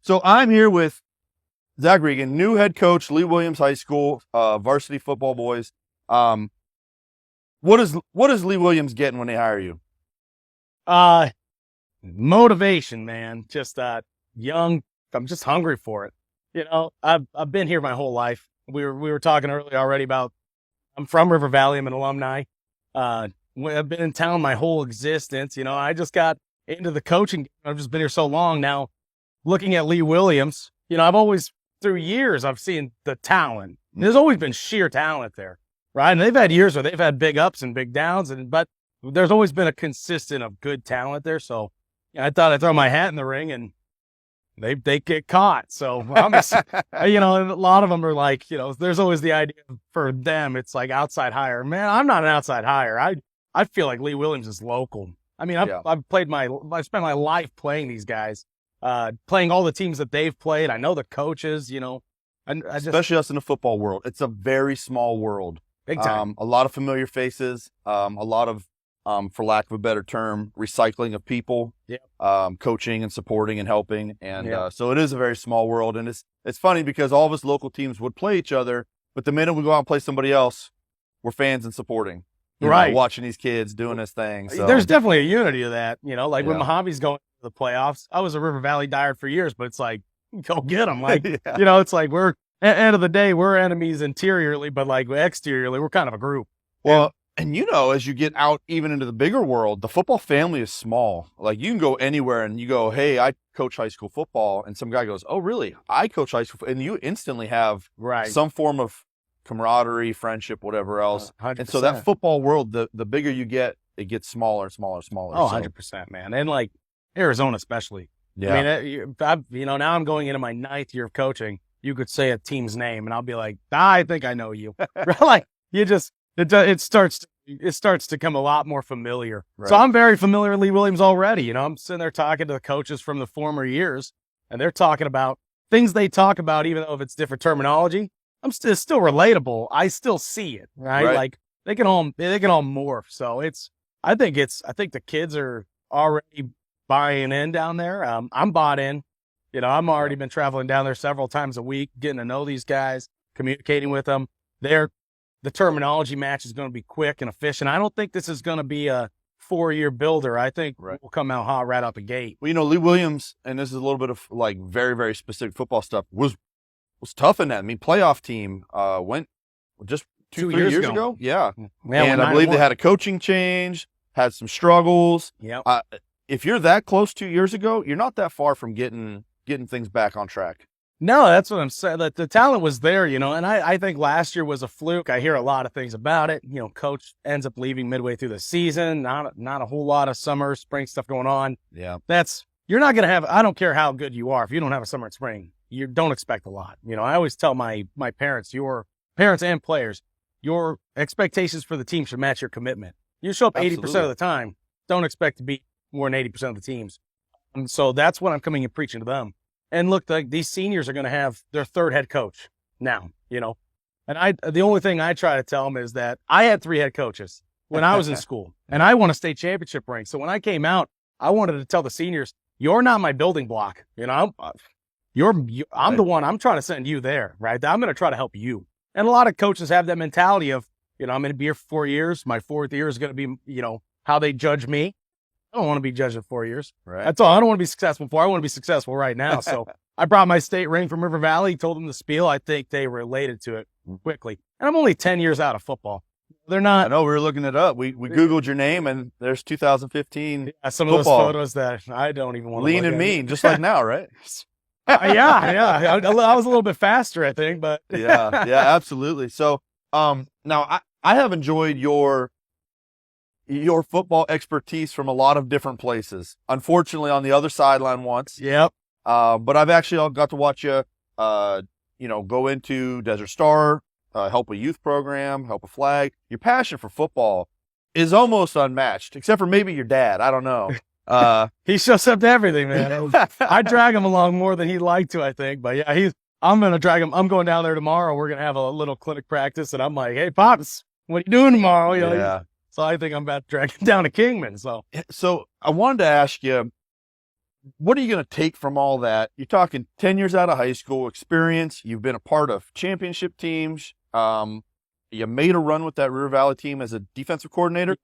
So I'm here with Zach Regan, new head coach, Lee Williams High School, varsity football boys. What is Lee Williams getting when they hire you? Motivation, man. Just young. I'm just hungry for it. I've been here my whole life. We were talking earlier already about I'm from River Valley. I'm an alumni. I've been in town my whole existence. I just got into the coaching. I've just been here so long now. Looking at Lee Williams, I've always, through years, I've seen the talent. There's always been sheer talent there, right? And they've had years where they've had big ups and big downs, but there's always been a consistent of good talent there. So I thought I'd throw my hat in the ring, and they get caught. So I'm just, a lot of them are like, there's always the idea for them. It's like outside hire. Man, I'm not an outside hire. I feel like Lee Williams is local. I mean, I've spent my life playing these guys. Playing all the teams that they've played. I know the coaches, Especially us in the football world. It's a very small world. Big time. A lot of familiar faces, a lot of, for lack of a better term, recycling of people, coaching and supporting and helping. And so it is a very small world. And it's funny because all of us local teams would play each other, but the minute we go out and play somebody else, we're fans and supporting. Right. Watching these kids doing this thing. So. There's definitely a unity of that, when Mojave's going to the playoffs. I was a River Valley diehard for years, but it's like, go get them. Like, it's like we're, at the end of the day, we're enemies interiorly, but like exteriorly, we're kind of a group. Well, and as you get out even into the bigger world, the football family is small. Like you can go anywhere and you go, hey, I coach high school football. And some guy goes, oh, really? I coach high school. And you instantly have some form of camaraderie, friendship, whatever else. 100%. And so that football world, the bigger you get, it gets smaller and smaller and smaller. Oh, 100%, man. And like Arizona, especially. Yeah. I mean, now I'm going into my 9th year of coaching. You could say a team's name and I'll be like, I think I know you. Like it starts to come a lot more familiar. Right. So I'm very familiar with Lee Williams already. I'm sitting there talking to the coaches from the former years, and they're talking about things they talk about, even though if it's different terminology, it's still relatable. I still see it, right? Like they can all morph. So I think the kids are already buying in down there. I'm bought in. I'm already been traveling down there several times a week, getting to know these guys, communicating with them. The terminology match is going to be quick and efficient. I don't think this is going to be a 4-year builder. I think we'll come out hot right out the gate. Well, Lee Williams, and this is a little bit of like very, very specific football stuff, was tough in that. I mean, playoff team went just 2-3 years ago. Yeah. And I believe they had a coaching change, had some struggles. Yeah. If you're that close 2 years ago, you're not that far from getting things back on track. No, that's what I'm saying. That the talent was there, and I think last year was a fluke. I hear a lot of things about it. Coach ends up leaving midway through the season. Not a whole lot of summer, spring stuff going on. Yeah. You're not going to have, I don't care how good you are. If you don't have a summer and spring, you don't expect a lot. I always tell my parents, your parents and players, your expectations for the team should match your commitment. You show up 80% of the time. Don't expect to beat more than 80% of the teams. And so that's what I'm coming and preaching to them. And look, these seniors are going to have their 3rd head coach now, And the only thing I try to tell them is that I had 3 head coaches when I was in school, and I won a state championship ring. So when I came out, I wanted to tell the seniors, you're not my building block. I'm the one. I'm trying to send you there, right? I'm going to try to help you. And a lot of coaches have that mentality of, I'm going to be here for 4 years. My 4th year is going to be, how they judge me. I don't want to be judged at 4 years. Right. That's all. I don't want to be successful I want to be successful right now. So I brought my state ring from River Valley, told them the spiel. I think they related to it quickly. And I'm only 10 years out of football. They're not. I know, we were looking it up. We Googled your name, and there's 2015 some football. Of those photos that I don't even want to lean and mean, just like now, right? Yeah. I was a little bit faster, I think, but yeah, absolutely. So, now I have enjoyed your football expertise from a lot of different places. Unfortunately, on the other sideline once. Yep. But I've actually got to watch you, go into Desert Star, help a youth program, help a flag. Your passion for football is almost unmatched, except for maybe your dad. I don't know. He shows up to everything, man. I drag him along more than he'd like to, I think. But yeah, I'm going to drag him. I'm going down there tomorrow. We're going to have a little clinic practice. And I'm like, hey, Pops, what are you doing tomorrow? Yeah. So I think I'm about to drag him down to Kingman. So I wanted to ask you, what are you going to take from all that? You're talking 10 years out of high school experience. You've been a part of championship teams. You made a run with that River Valley team as a defensive coordinator,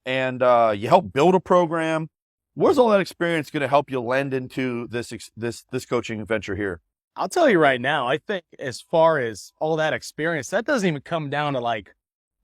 and you helped build a program. Where's all that experience going to help you lend into this coaching venture here? I'll tell you right now, I think as far as all that experience, that doesn't even come down to like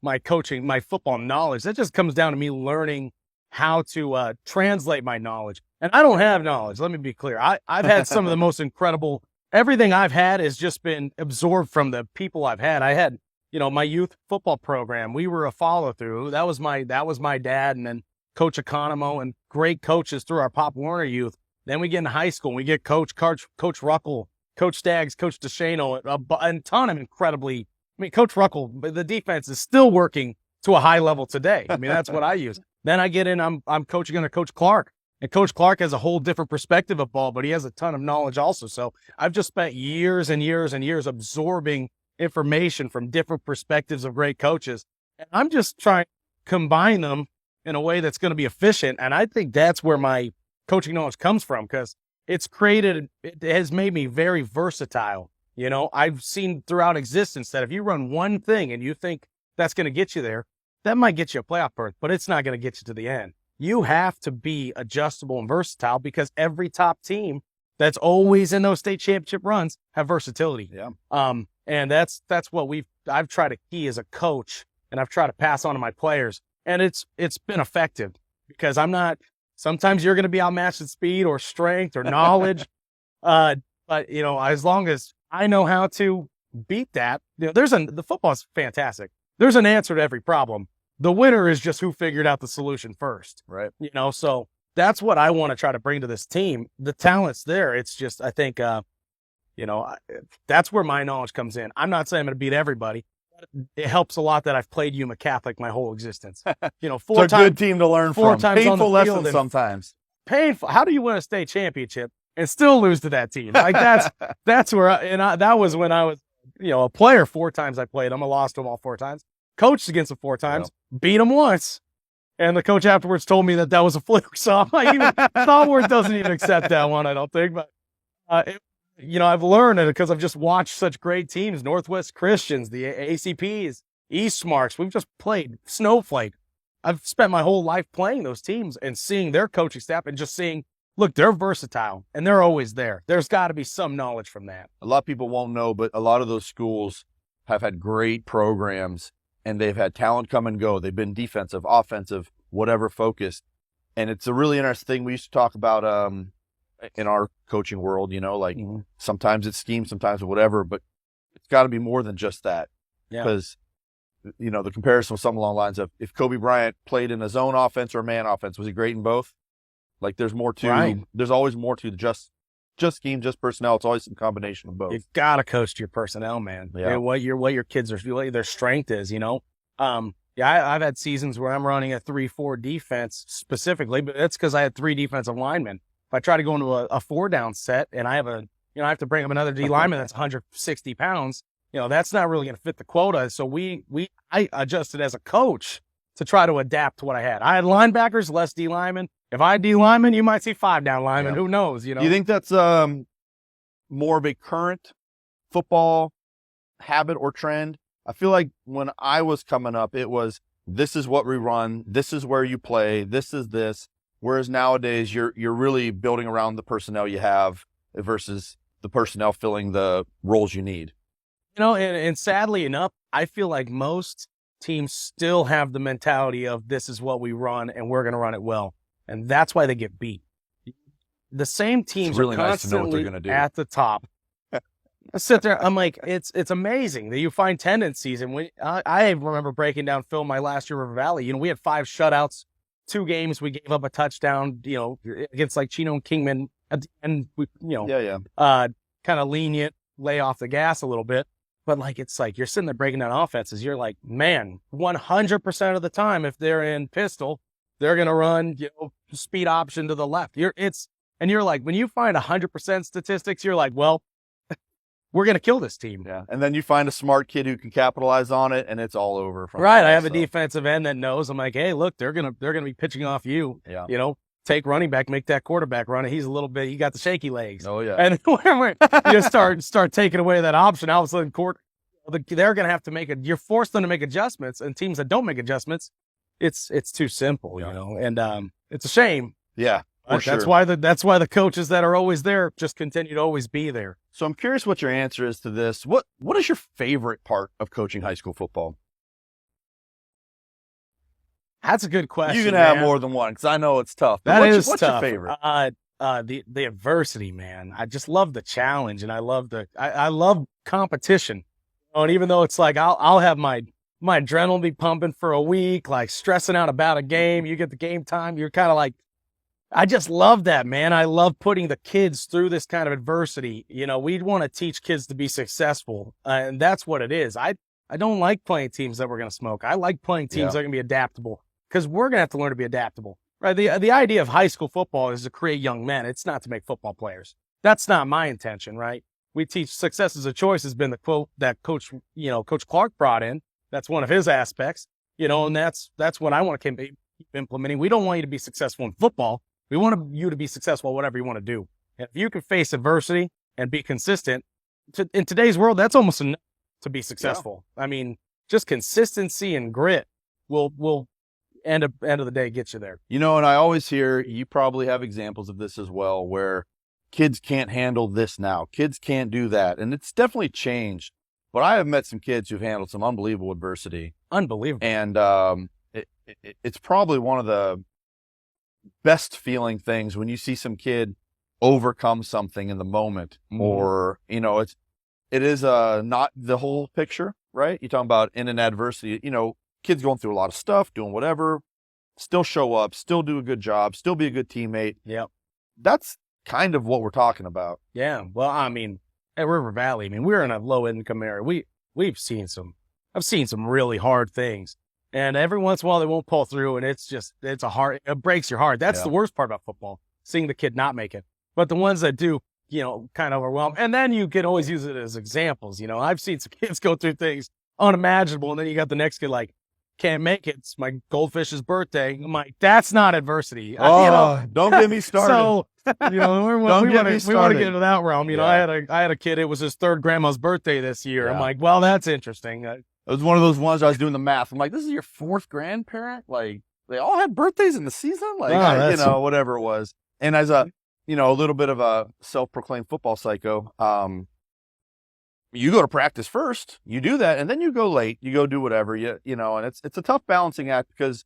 my coaching, my football knowledge. That just comes down to me learning how to translate my knowledge. And I don't have knowledge. Let me be clear. I've had some of the most incredible, everything I've had has just been absorbed from the people I've had. I had, my youth football program. We were a follow through. That was my dad. And then Coach Economo and great coaches through our Pop Warner youth. Then we get in high school and we get Coach Ruckel, Coach Staggs, Coach DeShano, a ton of incredibly, Coach Ruckel, the defense is still working to a high level today. That's what I use. Then I get in, I'm coaching under Coach Clark. And Coach Clark has a whole different perspective of ball, but he has a ton of knowledge also. So I've just spent years and years and years absorbing information from different perspectives of great coaches. And I'm just trying to combine them in a way that's going to be efficient. And I think that's where my coaching knowledge comes from, because it has made me very versatile. I've seen throughout existence that if you run one thing and you think that's going to get you there, that might get you a playoff berth, but it's not going to get you to the end. You have to be adjustable and versatile, because every top team that's always in those state championship runs have versatility. Yeah. And that's what I've tried to key as a coach, and I've tried to pass on to my players. And it's been effective, because sometimes you're going to be outmatched at speed or strength or knowledge. But as long as I know how to beat that, the football is fantastic. There's an answer to every problem. The winner is just who figured out the solution first. Right. So that's what I want to try to bring to this team. The talent's there. It's just, I think, that's where my knowledge comes in. I'm not saying I'm going to beat everybody. It helps a lot that I've played Yuma Catholic my whole existence. It's a good team to learn from. Painful lessons sometimes. Painful. How do you win a state championship and still lose to that team? Like that's where that was when I was, a player 4 times I played them. I lost them all 4 times. Coached against them 4 times, beat them once. And the coach afterwards told me that was a fluke. So I'm like, Stallworth doesn't even accept that one, I don't think. But, I've learned it because I've just watched such great teams, Northwest Christians, the ACPs, East Marks. We've just played Snowflake. I've spent my whole life playing those teams and seeing their coaching staff and just seeing, look, they're versatile and they're always there. There's got to be some knowledge from that. A lot of people won't know, but a lot of those schools have had great programs, and they've had talent come and go. They've been defensive, offensive, whatever focused. And it's a really interesting thing we used to talk about in our coaching world, sometimes it's scheme, sometimes whatever, but it's got to be more than just that. Because, the comparison was something along the lines of, if Kobe Bryant played in a zone offense or a man offense, was he great in both? Like there's more to, there's always more to just scheme, just personnel. It's always some combination of both. You've got to coach to your personnel, man. Yeah. What your kids are, what their strength is, I've had seasons where I'm running a 3-4 defense specifically, but that's because I had 3 defensive linemen. If I try to go into a 4-down set and I have I have to bring up another D lineman that's 160 pounds, that's not really going to fit the quota. So I adjusted as a coach to try to adapt to what I had. I had linebackers, less D linemen. If I had D linemen, you might see 5-down linemen. Who knows? Do you think that's more of a current football habit or trend? I feel like when I was coming up, it was, this is what we run, this is where you play, this is this. Whereas nowadays, you're really building around the personnel you have versus the personnel filling the roles you need. And sadly enough, I feel like most teams still have the mentality of, this is what we run and we're going to run it well. And that's why they get beat. The same teams really are nice to know what they're constantly gonna do. at the top. I sit there, I'm like, it's amazing that you find tendencies. And I remember breaking down film my last year at River Valley. We had 5 shutouts, 2 games. We gave up a touchdown, against like Chino and Kingman at the end. We, kind of lenient, lay off the gas a little bit. But it's like you're sitting there breaking down offenses. You're like, man, 100% of the time, if they're in pistol, they're going to run, speed option to the left. And you're like, when you find 100% statistics, you're like, well, we're going to kill this team. Yeah. And then you find a smart kid who can capitalize on it, and it's all over. Right. I have a defensive end that knows. I'm like, hey, look, they're going to be pitching off you. Yeah. take running back, make that quarterback run. And he's a little bit, he got the shaky legs. Oh yeah. And when you start taking away that option, all of a sudden they're going to have to you're forced them to make adjustments, and teams that don't make adjustments, it's too simple, you know, and it's a shame. Yeah. That's why the coaches that are always there just continue to always be there. So I'm curious what your answer is to this. What is your favorite part of coaching high school football? That's a good question. You can have more than one, because I know it's tough. But what's your favorite? The adversity, man. I just love the challenge, and I love I love competition. And even though it's like I'll have my adrenaline be pumping for a week, like stressing out about a game. You get the game time, you're kind of like, I just love that, man. I love putting the kids through this kind of adversity. You know, we want to teach kids to be successful, and that's what it is. I don't like playing teams that we're going to smoke. I like playing teams that are going to be adaptable, because we're going to have to learn to be adaptable, right? The idea of high school football is to create young men. It's not to make football players. That's not my intention, right? We teach success as a choice has been the quote that Coach Clark brought in. That's one of his aspects, you know, and that's what I want to keep implementing. We don't want you to be successful in football. We want you to be successful whatever you want to do. And if you can face adversity and be consistent, in today's world, that's almost enough to be successful. Yeah. I mean, just consistency and grit will end of the day get you there. You know, and I always hear, you probably have examples of this as well, where kids can't handle this now. Kids can't do that. And it's definitely changed. But I have met some kids who've handled some unbelievable adversity. Unbelievable. And it's probably one of the best feeling things when you see some kid overcome something in the moment. Mm-hmm. Or, you know, it is not the whole picture, right? You're talking about in an adversity, you know, kids going through a lot of stuff, doing whatever, still show up, still do a good job, still be a good teammate. Yep. That's kind of what we're talking about. Yeah. Well, I mean, at River Valley, I mean, we're in a low income area. I've seen some really hard things, and every once in a while they won't pull through, and it breaks your heart. That's the worst part about football, seeing the kid not make it. But the ones that do, you know, kind of overwhelm. And then you can always use it as examples. You know, I've seen some kids go through things unimaginable, and then you got the next kid like, can't make it. It's my goldfish's birthday. I'm like, that's not adversity. Oh, you know? Don't get me started. So, you know, we want to get into that realm. You know, I had a kid. It was his third grandma's birthday this year. Yeah. I'm like, well, that's interesting. It was one of those ones I was doing the math. I'm like, this is your fourth grandparent? Like, they all had birthdays in the season? Like, you know, whatever it was. And as a little bit of a self-proclaimed football psycho, you go to practice first, you do that, and then you go late, you go do whatever, you know, and it's a tough balancing act, because,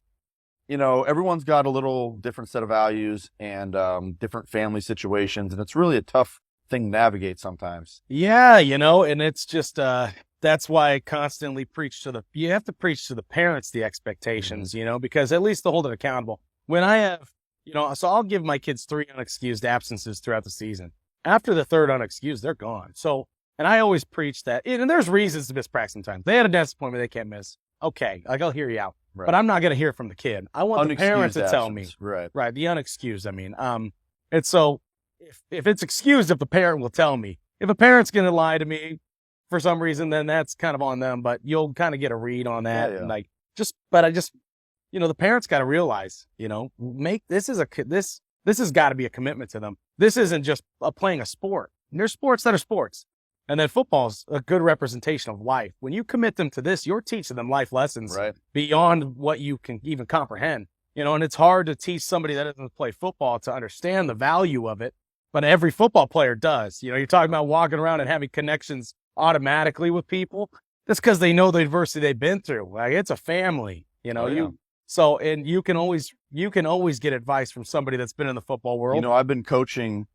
you know, everyone's got a little different set of values and different family situations, and it's really a tough thing to navigate sometimes. Yeah, you know, and it's just that's why I constantly you have to preach to the parents the expectations, mm-hmm. you know, because at least they'll hold it accountable. When I have, you know, so I'll give my kids 3 unexcused absences throughout the season. After the third unexcused, they're gone. So, and I always preach that, and there's reasons to miss practice sometimes. They had a dentist appointment they can't miss. Okay, like, I'll hear you out. Right. But I'm not going to hear from the kid. I want the parents to tell me. Right. Right, the unexcused, I mean. And so if it's excused, if the parent will tell me. If a parent's going to lie to me for some reason, then that's kind of on them, but you'll kind of get a read on that. Yeah. And like, you know, the parents got to realize, you know, this has got to be a commitment to them. This isn't just playing a sport. And there's sports that are sports. And then football's a good representation of life. When you commit them to this, you're teaching them life lessons beyond what you can even comprehend. You know, and it's hard to teach somebody that doesn't play football to understand the value of it. But every football player does. You know, you're talking about walking around and having connections automatically with people. That's because they know the adversity they've been through. Like, it's a family, you know. And you can always get advice from somebody that's been in the football world. You know, I've been coaching.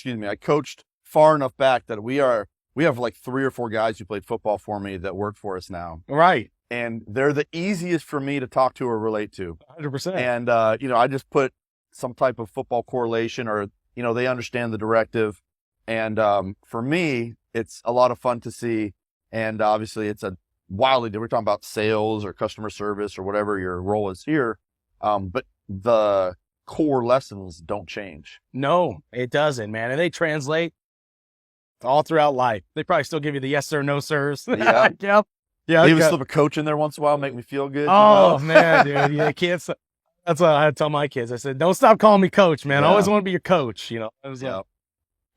I coached far enough back that we have like 3 or 4 guys who played football for me that work for us now. Right. And they're the easiest for me to talk to or relate to. 100%. And, you know, I just put some type of football correlation, or, you know, they understand the directive. And for me, it's a lot of fun to see. And obviously it's a wildly different. We're talking about sales or customer service or whatever your role is here. But the core lessons don't change. No, it doesn't, man. And they translate all throughout life. They probably still give you the yes sir, no sirs. Yeah. Yep. Yeah. They even slip a coach in there once in a while, make me feel good. Oh, man, dude. You can't. That's what I had to tell my kids. I said, don't stop calling me coach, man. I Yeah. always want to be your coach. You know, I was Yeah. like,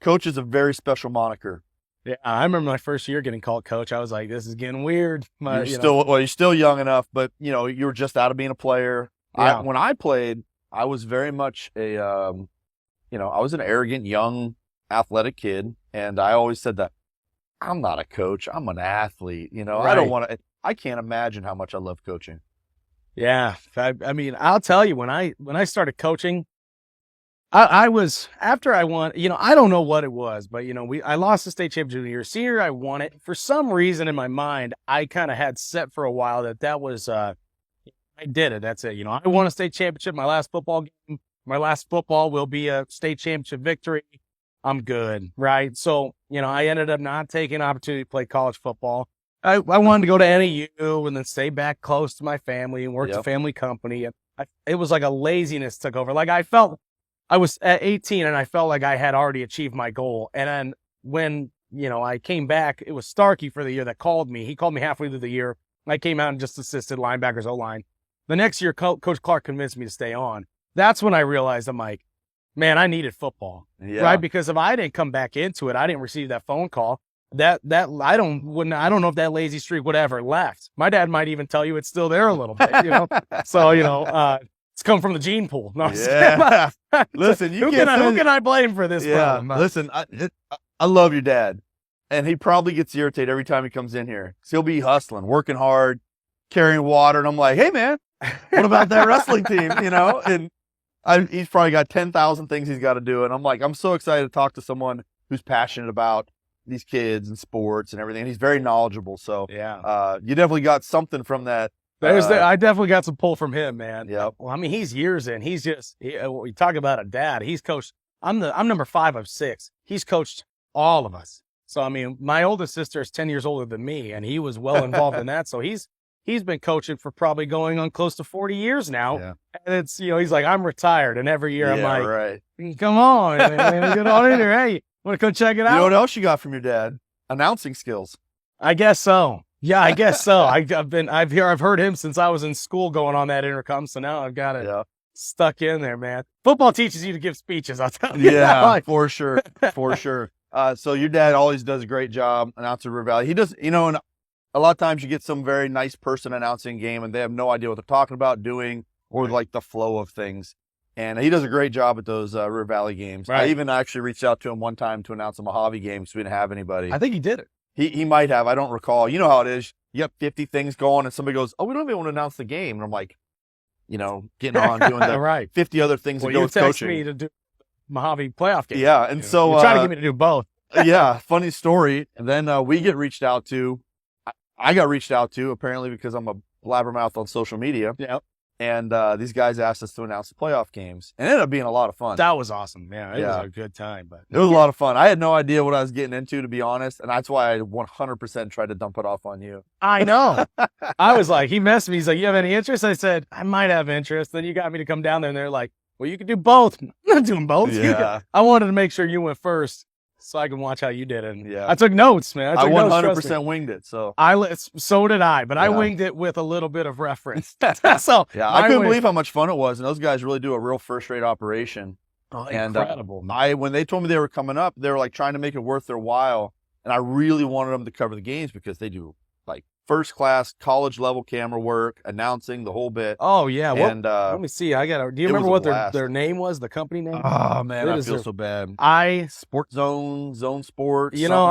Coach is a very special moniker. yeah, I remember my first year getting called coach. I was like, this is getting weird. You're still young enough, but you know, you were just out of being a player. Yeah. When I played, I was very much I was an arrogant, young, athletic kid. And I always said that I'm not a coach. I'm an athlete. You know, Right. I can't imagine how much I love coaching. Yeah. I mean, I'll tell you, when I started coaching, I was, after I won, you know, I don't know what it was, but you know, I lost the state championship junior year. Senior year, I won it. For some reason in my mind, I kind of had set for a while that was, I did it. That's it. You know, I won a state championship. My last football game, my last football will be a state championship victory. I'm good. Right. So, you know, I ended up not taking an opportunity to play college football. I wanted to go to NAU and then stay back close to my family and work the family company. And it was like a laziness took over. Like I was at 18 and I felt like I had already achieved my goal. And then when, you know, I came back, it was Starkey for the year that called me. He called me halfway through the year. I came out and just assisted linebackers O-line. The next year, Coach Clark convinced me to stay on. That's when I realized, I'm like, man, I needed football, right? Because if I didn't come back into it, I didn't receive that phone call. I don't know if that lazy streak would ever left. My dad might even tell you it's still there a little bit, you know? So, you know, it's come from the gene pool. No, Yeah. Listen, who can I blame for this problem? Listen, I love your dad, and he probably gets irritated every time he comes in here. 'Cause he'll be hustling, working hard, carrying water, and I'm like, hey man, what about that wrestling team? You know, and he's probably got 10,000 things he's got to do, and I'm like, I'm so excited to talk to someone who's passionate about these kids and sports and everything. And he's very knowledgeable, so you definitely got something from that. I definitely got some pull from him, man. Yeah. Well, I mean, he's years in. He's just, we talk about a dad. He's coached. I'm number 5 of 6. He's coached all of us. So, I mean, my oldest sister is 10 years older than me, and he was well involved in that. So he's been coaching for probably going on close to 40 years now. Yeah. And it's, you know, he's like, I'm retired. And every year I'm like, right. Come on, man, get on in here. Hey, want to come check it out? You know what else you got from your dad? Announcing skills. I guess so. Yeah, I guess so. I've heard him since I was in school going on that intercom. So now I've got it stuck in there, man. Football teaches you to give speeches. I'll tell you. Yeah, for sure. For sure. So your dad always does a great job announcing River Valley. He does, you know, and a lot of times you get some very nice person announcing a game and they have no idea what they're talking about, doing, or like the flow of things. And he does a great job at those River Valley games. Right. I even actually reached out to him one time to announce a Mojave game because we didn't have anybody. I think he did it. He might have. I don't recall. You know how it is. You have 50 things going and somebody goes, oh, we don't even want to announce the game. And I'm like, you know, getting on doing the 50 other things that go with coaching. You text me to do Mojave playoff game. Yeah. And so you're trying to get me to do both. Yeah. Funny story. And then we get reached out to. I got reached out to apparently because I'm a blabbermouth on social media. Yeah. And these guys asked us to announce the playoff games. And it ended up being a lot of fun. That was awesome. Yeah, it was a good time. But it was a lot of fun. I had no idea what I was getting into, to be honest. And that's why I 100% tried to dump it off on you. I know. I was like, he messaged me. He's like, you have any interest? I said, I might have interest. Then you got me to come down there. And they're like, well, you can do both. I'm not doing both. Yeah. I wanted to make sure you went first so I can watch how you did it. And yeah. I took notes, man. I 100% winged it. So did I, but I winged it with a little bit of reference. So yeah, I couldn't believe how much fun it was. And those guys really do a real first-rate operation. Oh, incredible. When they told me they were coming up, they were like trying to make it worth their while. And I really wanted them to cover the games because they do like first-class college-level camera work, announcing the whole bit. Oh, yeah. And let me see. Do you remember what their name was, the company name? Oh, man, I feel so bad. Sports Zone Sports. You know,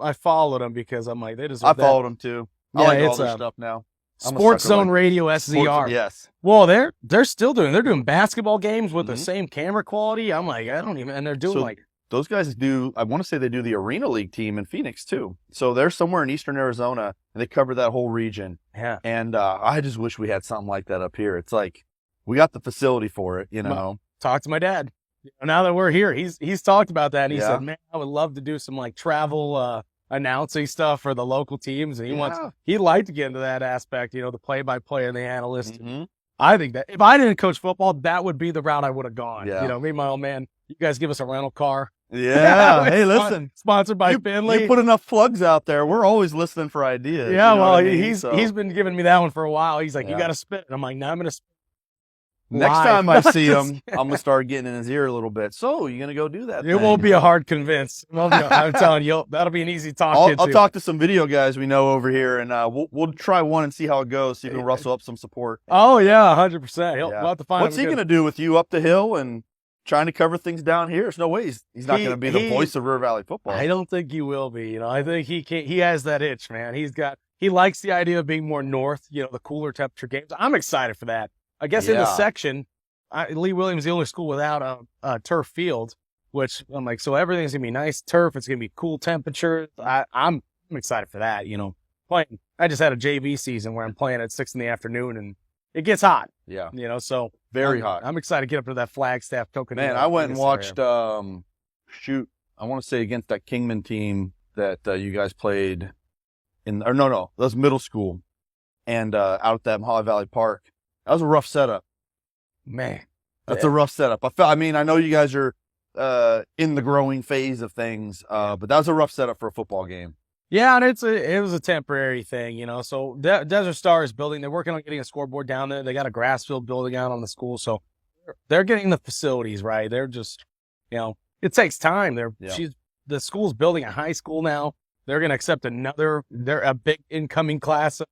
I followed them because I'm like, they deserve that. I followed them too. I like all their stuff now. Sports Zone Radio SZR. Yes. Well, they're still doing basketball games with the same camera quality. I'm like, and they're doing those guys do, I want to say they do the Arena League team in Phoenix too. So they're somewhere in Eastern Arizona and they cover that whole region. Yeah. And I just wish we had something like that up here. It's like, we got the facility for it, you know. Talk to my dad. Now that we're here, he's talked about that. And he said, man, I would love to do some like travel announcing stuff for the local teams. And he'd like to get into that aspect, you know, the play-by-play and the analyst. Mm-hmm. I think that if I didn't coach football, that would be the route I would have gone. Yeah. You know, me and my old man, you guys give us a rental car. Yeah. Hey, listen. Sponsored by Finley. You put enough plugs out there. We're always listening for ideas. Yeah, you know well, I mean? he's been giving me that one for a while. He's like, you got to spit it. I'm like, no, I'm going to spit. Next live. time I see him, I'm gonna start getting in his ear a little bit. So you gonna go do that? It won't be a hard convince. I'm telling you, that'll be an easy talk. I'll talk to some video guys we know over here, and we'll try one and see how it goes. See if we can rustle up some support. Oh yeah, 100%. We'll have to find. What's he gonna do with you up the hill and trying to cover things down here? There's no way he's not gonna be the voice of River Valley football. I don't think he will be. I think he has that itch, man. He likes the idea of being more north. The cooler temperature games. I'm excited for that. I guess in the section, Lee Williams is the only school without a turf field, which I'm like, so everything's gonna be nice turf. It's gonna be cool temperature. I'm excited for that. Playing. I just had a JV season where I'm playing at 6 PM and it gets hot. Yeah. So very hot. I'm excited to get up to that Flagstaff Coconut. Man, I went and watched. I want to say against that Kingman team that you guys played in. Or no, that was middle school, and out at that Mohave Valley Park. That was a rough setup. Man, that's a rough setup. I know you guys are in the growing phase of things, but that was a rough setup for a football game. Yeah, and it was a temporary thing, So Desert Star is building. They're working on getting a scoreboard down there. They got a grass field building out on the school, so they're getting the facilities right. They're just, it takes time. The school's building a high school now. They're going to accept they're a big incoming class of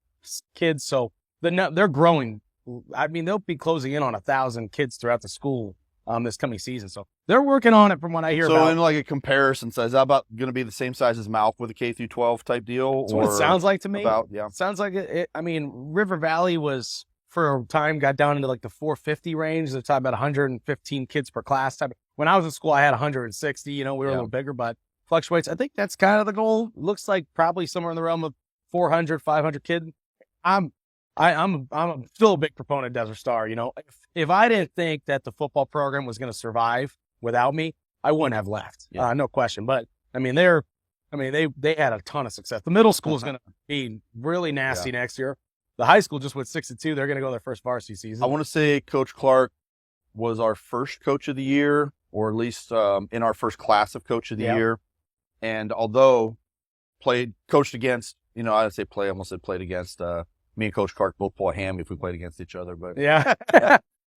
kids, so they're growing. They'll be closing in on 1,000 kids throughout the school this coming season. So they're working on it from what I hear. So in like a comparison size, is that about going to be the same size as Malk with a K through 12 type deal? That's what it sounds like to me. It sounds like it. River Valley was for a time got down into like the 450 range. They're talking about 115 kids per class. When I was in school, I had 160. We were a little bigger, but fluctuates. I think that's kind of the goal. Looks like probably somewhere in the realm of 400, 500 kids. I'm still a big proponent of Desert Star. If I didn't think that the football program was going to survive without me, I wouldn't have left. No question. But they had a ton of success. The middle school is going to be really nasty next year. The high school just went 6-2. They're going to go their first varsity season. I want to say Coach Clark was our first coach of the year, or at least in our first class of coach of the year. And although coached against, I'd say I almost said played against. Me and Coach Clark both pull a ham if we played against each other, but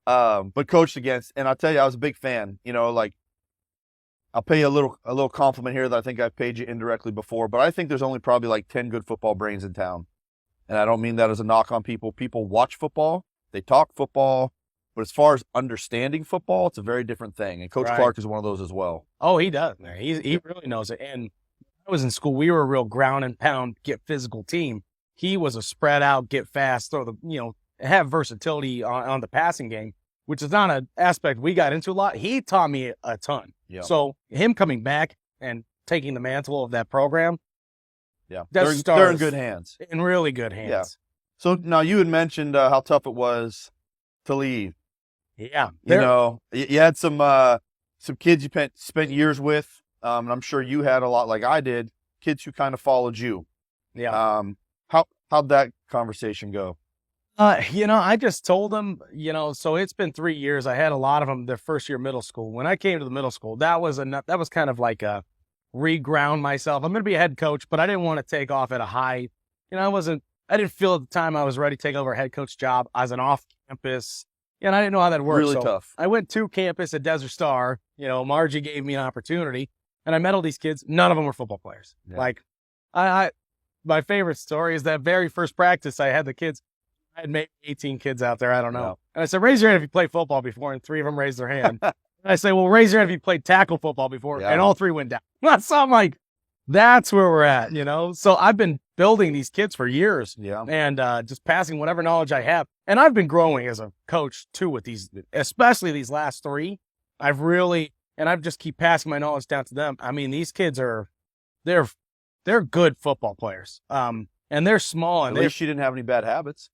but coached against, and I'll tell you, I was a big fan. I'll pay you a little compliment here that I think I've paid you indirectly before, but I think there's only probably like 10 good football brains in town, and I don't mean that as a knock on people. People watch football, they talk football, but as far as understanding football, it's a very different thing. And Coach Clark is one of those as well. Oh, he does, man. He really knows it. And when I was in school, we were a real ground and pound, get physical team. He was a spread out, get fast, have versatility on the passing game, which is not an aspect we got into a lot. He taught me a ton. Yeah. So him coming back and taking the mantle of that program, they're in good hands. In really good hands. Yeah. So now you had mentioned how tough it was to leave. Yeah. You had some kids you spent years with, and I'm sure you had a lot like I did, kids who kind of followed you. Yeah. How'd that conversation go? I just told them, so it's been 3 years. I had a lot of them their first year middle school. When I came to the middle school, that was kind of like a reground myself. I'm going to be a head coach, but I didn't want to take off at a high. I didn't feel at the time I was ready to take over a head coach job as an off campus. And I didn't know how that worked. Really tough. I went to campus at Desert Star. Margie gave me an opportunity, and I met all these kids. None of them were football players. Yeah. My favorite story is that very first practice I had the kids. I had maybe 18 kids out there. I don't know. Yeah. And I said, raise your hand if you played football before. And 3 of them raised their hand. And I say, well, raise your hand if you played tackle football before. Yeah. And all 3 went down. So I'm like, that's where we're at, So I've been building these kids for years. Yeah. And just passing whatever knowledge I have. And I've been growing as a coach too with these, especially these last 3. I've just keep passing my knowledge down to them. These kids they're good football players. And they're small. And at least you didn't have any bad habits.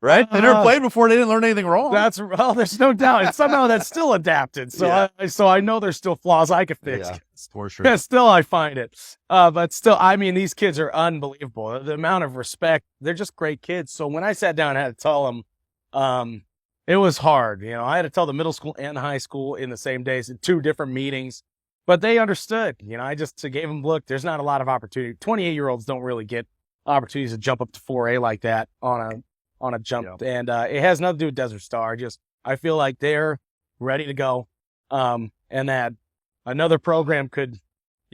Right? They never played before. They didn't learn anything wrong. There's no doubt. And somehow that's still adapted. So I know there's still flaws I could fix. Yeah, for sure. Still, I find it. But still, these kids are unbelievable. The amount of respect, they're just great kids. So when I sat down and had to tell them, it was hard. I had to tell the middle school and the high school in the same days in 2 different meetings. But they understood, I just gave them, look, there's not a lot of opportunity. 28-year-olds don't really get opportunities to jump up to 4A like that on on a jump. And it has nothing to do with Desert Star. I feel like they're ready to go. And that another program could,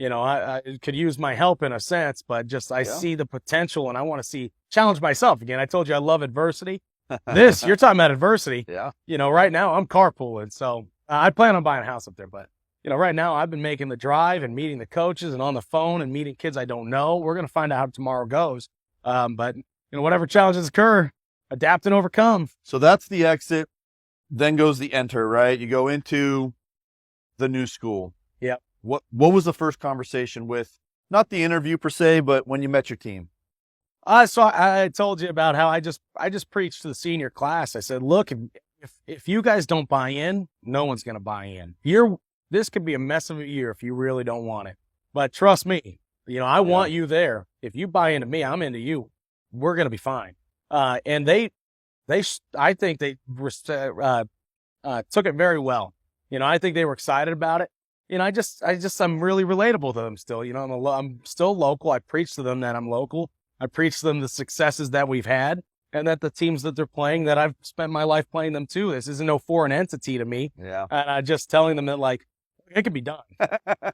I could use my help in a sense, but I see the potential and I want to challenge myself again. I told you I love adversity. You're talking about adversity. Yeah. Right now I'm carpooling. So I plan on buying a house up there, but right now I've been making the drive and meeting the coaches and on the phone and meeting kids I don't know. We're going to find out how tomorrow goes. But whatever challenges occur, adapt and overcome. So that's the exit. Then goes the enter, right? You go into the new school. Yep. What was the first conversation with, not the interview per se, but when you met your team? So I told you about how I just preached to the senior class. I said, look, if you guys don't buy in, no one's going to buy in. This could be a mess of a year if you really don't want it. But trust me, I want you there. If you buy into me, I'm into you. We're going to be fine. And I think they took it very well. I think they were excited about it. I'm really relatable to them still. I'm still local. I preach to them that I'm local. I preach to them the successes that we've had and that the teams that they're playing, that I've spent my life playing them too. This isn't no foreign entity to me. Yeah. And I just telling them that it can be done.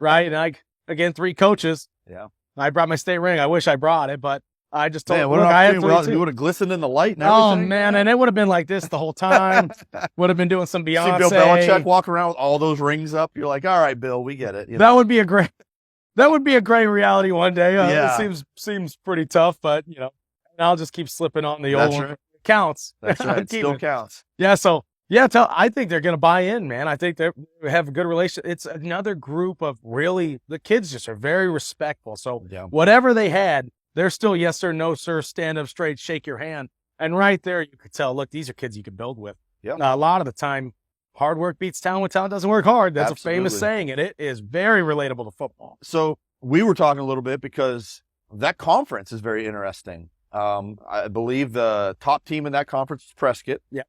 Right. And again, 3 coaches. Yeah. I brought my state ring. I wish I brought it, but I just told them, I had 3 you would have glistened in the light and everything. Oh man. And it would have been like this the whole time. Would have been doing some Beyonce. See Bill Belichick walk around with all those rings up. You're like, all right, Bill, we get it. That would be a great reality one day. It seems pretty tough, but and I'll just keep slipping on the old one. It counts. That's right. It still counts. Yeah. So I think they're going to buy in, man. I think they have a good relationship. It's another group of the kids just are very respectful. So whatever they had, they're still yes sir, no sir, stand up straight, shake your hand. And right there, you could tell, look, these are kids you can build with. Yeah. A lot of the time, hard work beats talent when talent doesn't work hard. That's Absolutely. a famous saying, and it is very relatable to football. So we were talking a little bit because that conference is very interesting. I believe the top team in that conference is Prescott. Yeah.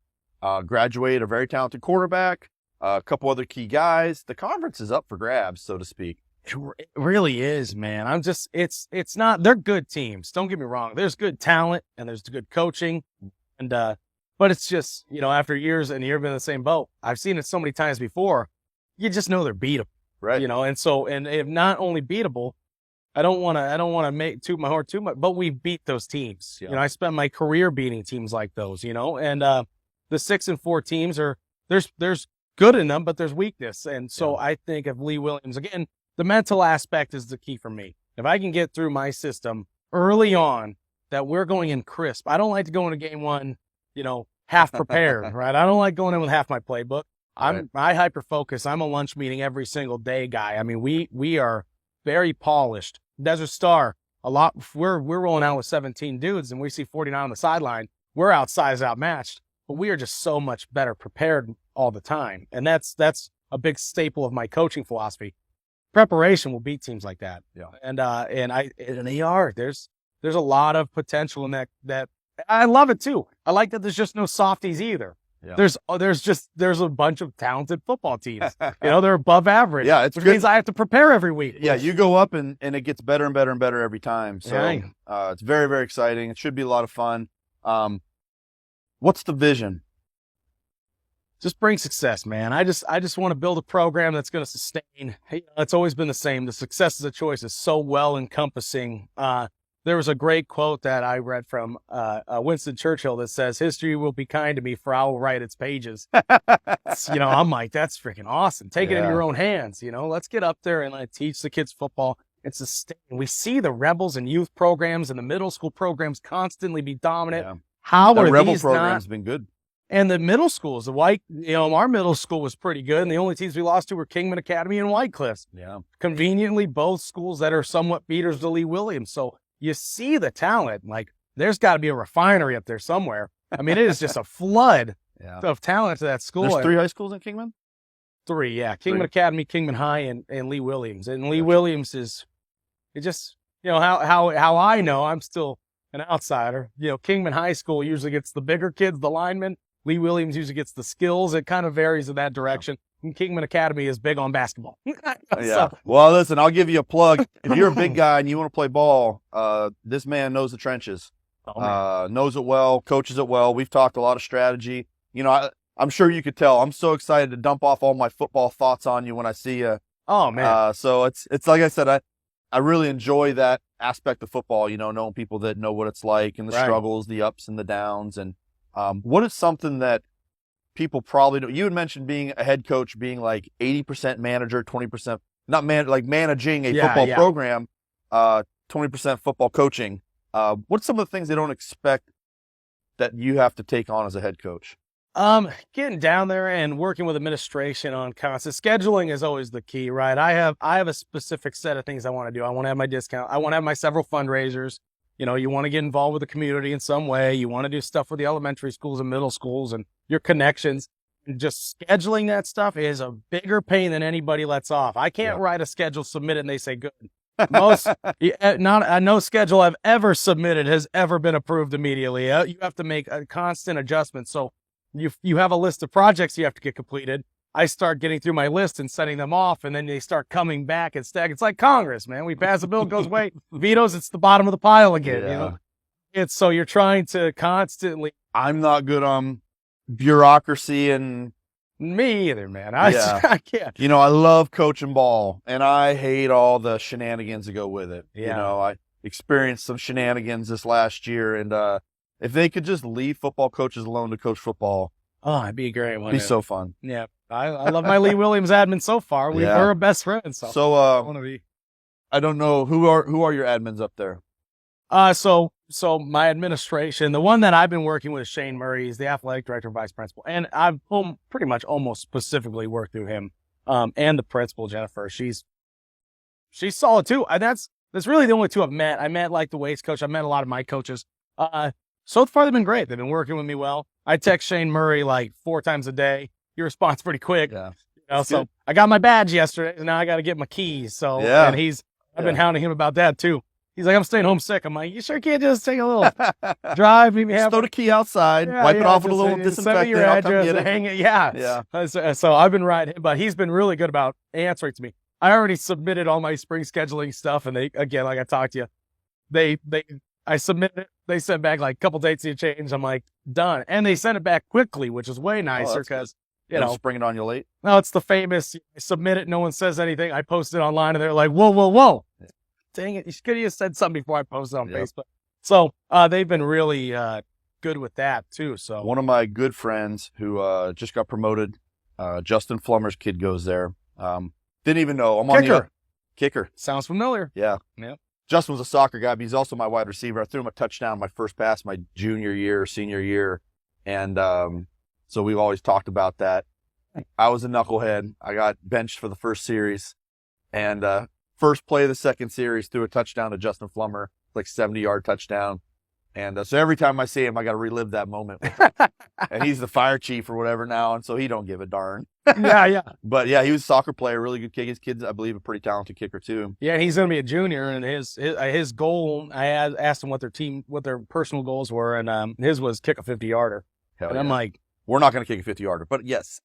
Graduated a very talented quarterback, a couple other key guys. The conference is up for grabs, so to speak. It really is, man. It's not, they're good teams. Don't get me wrong. There's good talent and there's good coaching. And, but it's just, after years and you've been in the same boat, I've seen it so many times before. You just know they're beatable, right? And if not only beatable, I don't want to toot my horn too much, but we beat those teams. Yeah. I spent my career beating teams like those, and, the 6 and 4 teams there's good in them, but there's weakness. And so I think of Lee Williams again, the mental aspect is the key for me. If I can get through my system early on that we're going in crisp, I don't like to go into game one, half prepared, right? I don't like going in with half my playbook. I hyper focus. I'm a lunch meeting every single day guy. I mean, we are very polished. Desert Star, we're rolling out with 17 dudes and we see 49 on the sideline. We're outsized, outmatched, but we are just so much better prepared all the time. And that's a big staple of my coaching philosophy. Preparation will beat teams like that. Yeah. And they are. There's a lot of potential in that. I love it too. I like that there's just no softies either. Yeah. There's a bunch of talented football teams. They're above average. Yeah, which means I have to prepare every week. Yeah, you go up and it gets better and better and better every time. So it's very, very exciting. It should be a lot of fun. What's the vision? Just bring success, man. I just want to build a program that's going to sustain. It's always been the same. The success as a choice is so well encompassing. There was a great quote that I read from Winston Churchill that says, "History will be kind to me, for I will write its pages." I'm like, that's freaking awesome. Take it in your own hands. Let's get up there and teach the kids football and sustain. We see the Rebels and youth programs and the middle school programs constantly be dominant. Yeah. How are Rebel these program's been good? And the middle schools, our middle school was pretty good. And the only teams we lost to were Kingman Academy and White Cliffs. Yeah. Conveniently, both schools that are somewhat beaters to Lee Williams. So you see the talent. There's got to be a refinery up there somewhere. I mean, it is just a flood of talent to that school. There's 3 high schools in Kingman? 3, yeah. Kingman Academy, Kingman High, and Lee Williams. And Lee Williams is, it just, how I know, I'm still an outsider. Kingman High School usually gets the bigger kids, the linemen. Lee Williams usually gets the skills. It kind of varies in that direction. And Kingman Academy is big on basketball. Yeah. Well, listen, I'll give you a plug. If you're a big guy and you want to play ball, this man knows the trenches. knows it well, coaches it well. We've talked a lot of strategy. You know, I'm sure you could tell. I'm so excited to dump off all my football thoughts on you when I see you. Oh man. So it's like I said, I really enjoy that aspect of football, you know, knowing people that know what it's like and the struggles, the ups and the downs. And what is something that people probably don't? You had mentioned being a head coach, being like 80% manager, 20%, like managing a football program, 20% football coaching. What's some of the things they don't expect that you have to take on as a head coach? Getting down there and working with administration on constant scheduling is always the key, right? I have a specific set of things I want to do. I want to have my discount. I want to have my several fundraisers. You know, you want to get involved with the community in some way. You want to do stuff with the elementary schools and middle schools and your connections. And just scheduling that stuff is a bigger pain than anybody lets off. I can't write a schedule, submit it, and they say good. No schedule I've ever submitted has ever been approved immediately. You have to make a constant adjustment. So you have a list of projects you have to get completed. I start getting through my list and sending them off, and then they start coming back and stack. It's like Congress, man. We pass a bill, it goes away, vetoes, it's the bottom of the pile again. You know, it's so you're trying to constantly. I'm not good on bureaucracy and. Me either, man. I can't. You know, I love coaching ball, and I hate all the shenanigans that go with it. Yeah. You know, I experienced some shenanigans this last year, and if they could just leave football coaches alone to coach football, it'd be a great one. It'd be so fun. Yeah, I love my Lee Williams admin so far. We're best friends. So I want to be. I don't know who are your admins up there. So my administration, the one that I've been working with is Shane Murray. He's the athletic director, vice principal, and I've pretty much almost specifically worked through him. And the principal, Jennifer, she's solid too. And that's really the only two I've met. I met like the weights coach. I met a lot of my coaches. So far they've been great. They've been working with me well. I text Shane Murray like 4 times a day. He responds pretty quick. Yeah. You know, so I got my badge yesterday, and now I got to get my keys. So and I've been hounding him about that too. He's like, I'm staying home sick. I'm like, you sure can't just take a little drive? Maybe have throw the key outside, wipe it off with a little disinfectant. Your address and hang it. Yeah. So I've been riding, but he's been really good about answering to me. I already submitted all my spring scheduling stuff, and they, again, like I talked to you, I submitted it. They sent back like a couple dates to change. I'm like, done. And they sent it back quickly, which is way nicer because, you know. Spring it on you late? No, it's the famous, I submit it, no one says anything. I post it online, and they're like, whoa. Dang it, you could have said something before I posted on Facebook. So they've been really good with that too. So one of my good friends who just got promoted, Justin Flummer's kid goes there. Didn't even know. I'm on the kicker. Sounds familiar. Yeah. Justin was a soccer guy, but he's also my wide receiver. I threw him a touchdown my first pass my senior year. And so we've always talked about that. I was a knucklehead. I got benched for the first series. And first play of the second series, threw a touchdown to Justin Flummer, like 70-yard touchdown. And so every time I see him, I got to relive that moment. And he's the fire chief or whatever now, and so he don't give a darn. Yeah. But yeah, he was a soccer player, really good kick. His kid's, I believe, a pretty talented kicker too. Yeah, he's going to be a junior, and his goal, I asked him what their personal goals were, and his was kick a 50-yarder. And I'm like, we're not going to kick a 50-yarder, but yes.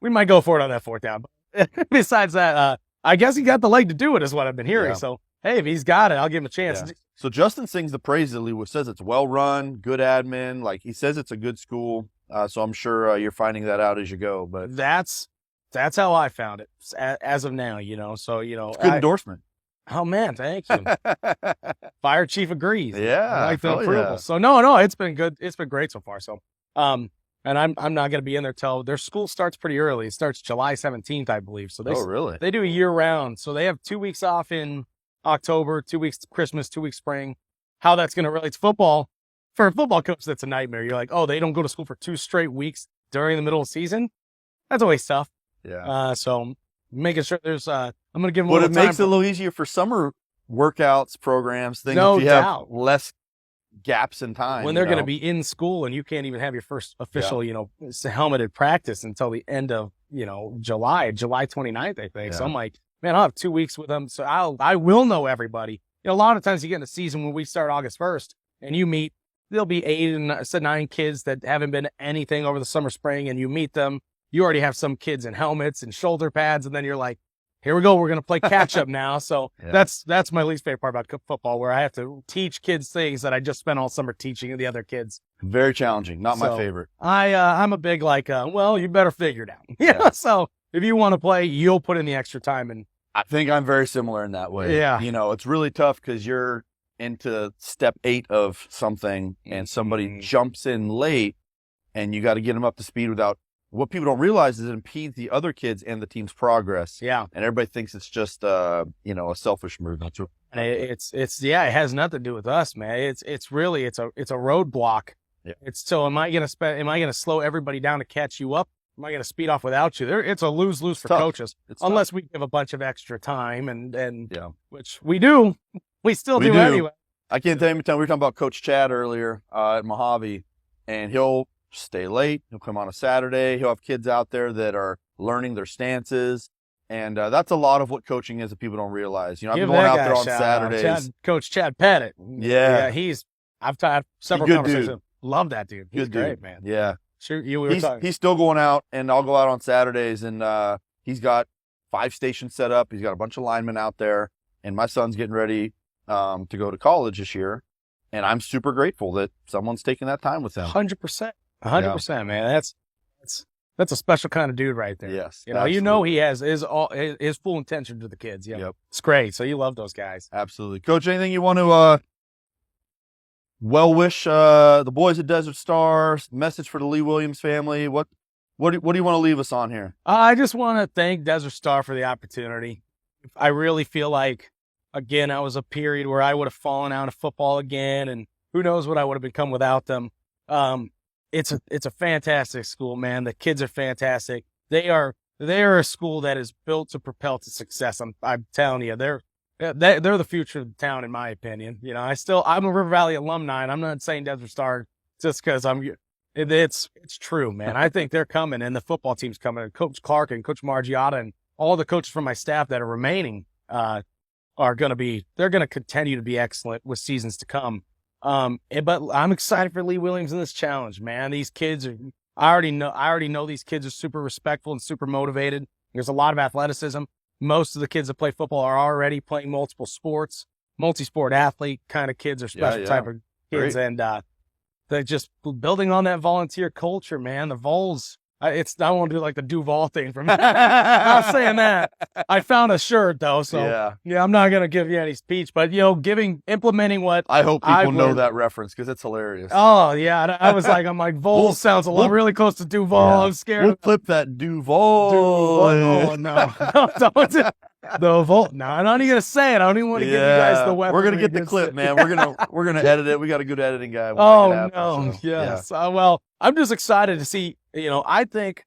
We might go for it on that 4th down. But besides that, I guess he got the leg to do it, is what I've been hearing. Yeah. So, hey, if he's got it, I'll give him a chance. Yeah. So Justin sings the praises. He says it's well run, good admin. Like he says, it's a good school. So I'm sure you're finding that out as you go. But that's how I found it as of now. You know, so it's good endorsement. Oh man, thank you. Fire chief agrees. Yeah, I like the approval. Yeah. So no, it's been good. It's been great so far. So, and I'm not going to be in there till their school starts pretty early. It starts July 17th, I believe. So really? They do a year round. So they have 2 weeks off in October, 2 weeks Christmas, 2 weeks spring. How that's going to relate to football, for a football coach, that's a nightmare. You're like, oh, they don't go to school for 2 straight weeks during the middle of the season. That's always tough. Yeah. So making sure there's, I'm going to give them. But it makes it a little easier for summer workouts, programs, things. No if you doubt. have less gaps in time when they're going to be in school and you can't even have your first official, helmeted practice until the end of, July 29th, I think. Yeah. So I'm like, man, I'll have 2 weeks with them. So I will know everybody. A lot of times you get in the season when we start August 1st and you meet, there'll be 8 and 9 kids that haven't been to anything over the summer, spring, and you meet them. You already have some kids in helmets and shoulder pads. And then you're like, here we go. We're going to play catch up now. So Yeah. that's my least favorite part about football, where I have to teach kids things that I just spent all summer teaching the other kids. Very challenging. Not my favorite. I'm a big well, you better figure it out. Yeah. So if you want to play, you'll put in the extra time. And I think I'm very similar in that way. Yeah. You know, it's really tough because you're into step 8 of something and somebody jumps in late and you got to get them up to speed without, what people don't realize is it impedes the other kids and the team's progress. Yeah. And everybody thinks it's just, a selfish move. That's what, and it has nothing to do with us, man. It's really a roadblock. Yeah. So am I going to slow everybody down to catch you up? Am I going to speed off without you? It's a lose-lose for coaches, unless we give a bunch of extra time and which we do. We still do anyway. I can't tell you how many times we were talking about Coach Chad earlier at Mojave, and he'll stay late. He'll come on a Saturday. He'll have kids out there that are learning their stances. And that's a lot of what coaching is that people don't realize. You know, I've been going out there on Saturdays. Coach Chad Pettit. Yeah. I've had several conversations. Dude. Love that dude. He's great, man. Yeah. Sure, we were talking. He's still going out, and I'll go out on Saturdays, and he's got 5 stations set up. He's got a bunch of linemen out there, and my son's getting ready to go to college this year, and I'm super grateful that someone's taking that time with him. 100%, 100%, man. That's a special kind of dude right there. Yes, you know he has his full intention to the kids. Yeah, yep. It's great. So you love those guys. Absolutely, Coach. Anything you want to wish the boys at Desert Star? Message for the Lee Williams family? What do you want to leave us on here? I just want to thank Desert Star for the opportunity. I really feel like, again, that was a period where I would have fallen out of football again, and who knows what I would have become without them. It's a fantastic school, man. The kids are fantastic. They are a school that is built to propel to success. I'm telling you, they're the future of the town, in my opinion. You know, I'm a River Valley alumni, and I'm not saying Desert Star just because it's true, man. I think they're coming, and the football team's coming. And Coach Clark and Coach Margiotta and all the coaches from my staff that are remaining they're going to continue to be excellent with seasons to come. But I'm excited for Lee Williams in this challenge, man. These kids I already know these kids are super respectful and super motivated. There's a lot of athleticism. Most of the kids that play football are already playing multiple sports, multi-sport athlete kind of kids or special type of kids. Great. And they're just building on that volunteer culture, man. The Vols, I want to do like the Duval thing from not saying that. I found a shirt though, so yeah, I'm not gonna give you any speech, but implementing what I hope people know that reference because it's hilarious. Oh yeah, I'm like Vols sounds a lot really close to Duval. Yeah. I'm scared. We'll clip that Duval. Oh no, don't. The Volt. No, I'm not even gonna say it. I don't even want to give you guys the weapon. We're gonna get the clip, man. We're gonna edit it. We got a good editing guy. No, yes. Yeah. Well, I'm just excited to see. I think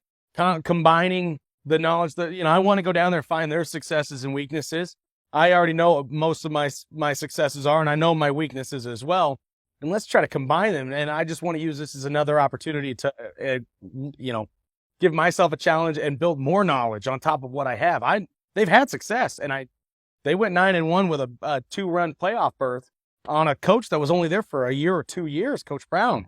combining the knowledge that I want to go down there and find their successes and weaknesses. I already know what most of my successes are, and I know my weaknesses as well. And let's try to combine them. And I just want to use this as another opportunity to, give myself a challenge and build more knowledge on top of what I have. They've had success, and they went 9-1 with a 2-run playoff berth on a coach that was only there for a year or 2 years, Coach Brown.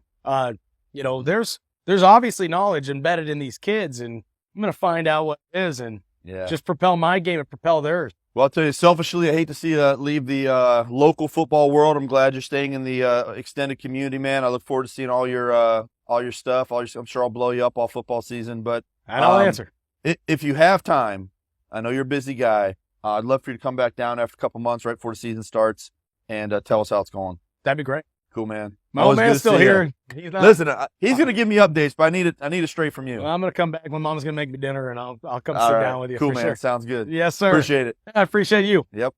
There's obviously knowledge embedded in these kids, and I'm going to find out what it is and just propel my game and propel theirs. Well, I'll tell you, selfishly, I hate to see you leave the local football world. I'm glad you're staying in the extended community, man. I look forward to seeing all your stuff. I'm sure I'll blow you up all football season, but I'll answer. If you have time, I know you're a busy guy. I'd love for you to come back down after a couple months, right before the season starts, and tell us how it's going. That'd be great. Cool, man. My old man's still here. Listen, he's going to give me updates, but I need it straight from you. Well, I'm going to come back. My mom's going to make me dinner, and I'll come sit down with you. Cool, man. Sure. Sounds good. Yes, sir. Appreciate it. I appreciate you. Yep.